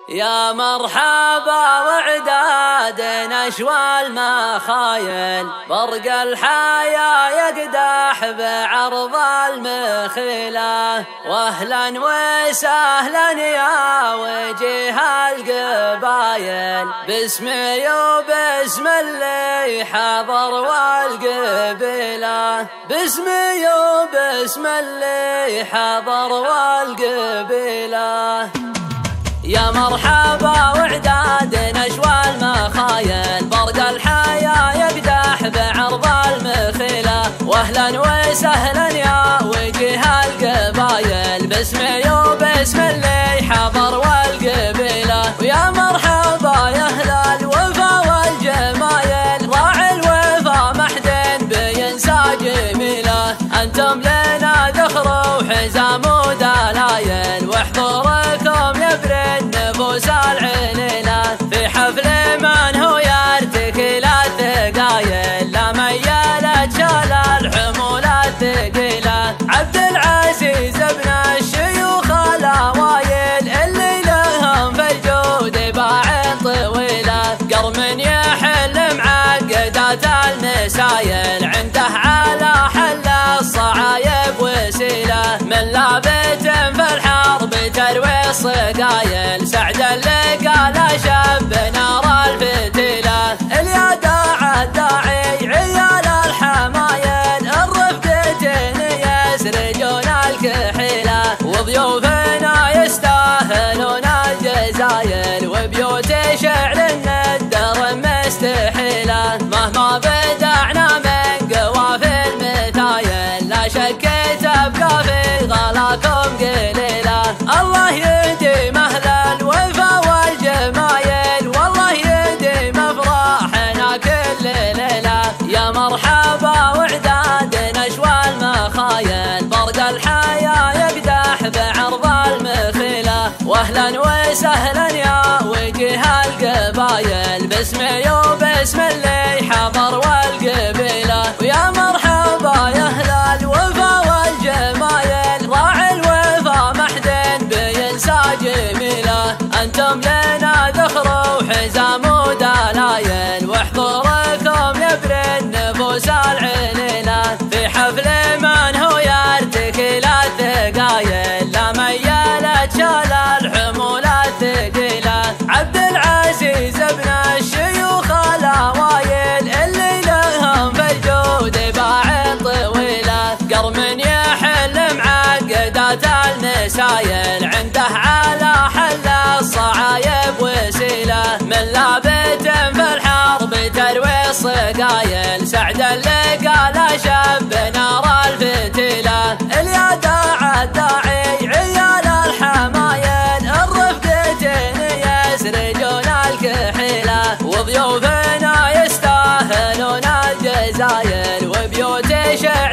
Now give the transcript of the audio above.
يا مرحبا وعداد نشوى المخايل، برق الحياة يقدح بعرض المخيلة. واهلا وسهلا يا وجيه القبايل، باسمي وباسم اللي حضر والقبيلة، باسمي وباسم اللي حضر والقبيلة. يا مرحبا وعداد نشوى المخايل، برق الحياة يقدح بعرض المخيلة. واهلا وسهلا يا وجيه القبايل، باسمي وباسم اللي حضر والقبيلة. ويا مرحبا يا اهل الوفا والجمايل، راعي الوفا محد بينسى جميله. انتم لنا ذخر وحزام ودلايل، واحضوركم يبرد نفوس العنيلة. في حفل من هو يرتكي الثقايل، لا ميالت شال الحمول الثقيلة. عبد العزيز ابن الشيوخ الاوايل، اللي لهم في الجود باع طويلة. قرم يحل معقدات المسايل، عنده على حل الصعايب وسيلة. من لابت في الحرب تروي الصقايل، سعد اللي قال شاب نار الفتيلة. اليداع الداعي عيال الحمايل، الرفقتين يسرجون الكحيلة. وضيوفنا يستاهلون الجزايل، وبيوت شعر الندر مستحيلة. مهما بدعنا من قوافل مثايل، لا شك تبقى في غلاكم قليلة. الله يديم اهل الوفا والجمايل، والله يديم افراحنا كل ليلة. يا مرحبا وعداد نشوى المخايل، برق الحياة يقدح بعرض المخيلة. واهلا وسهلا يا وجيه القبايل، باسمي وباسم اللي حضر والقبيلة. ويا مرحبا يا اهل الوفا والجمايل، راعي الوفا محد بينسى جميله. انتم لنا ذخر وحزام ودلايل، واحضوركم يبرد نفوس العنيلة. في حفل من هو يرتكي الثقايل، لا ميالت شال الحمول الثقيلة. عبد العزيز ابن الشيوخ الاوايل، اللي لهم في الجود باع طويلة. قرم يحل معقدات المسايل، عنده على حل الصعايب وسيلة. من لابت في الحرب تروي الصقايل، سعد اللي قال شاب نار الفتيلة. اليداع الداعي عيال الحمايل، الرفقتين يسرجون الكحيلة. وضيوفنا يستاهلون الجزايل، وبيوت شعر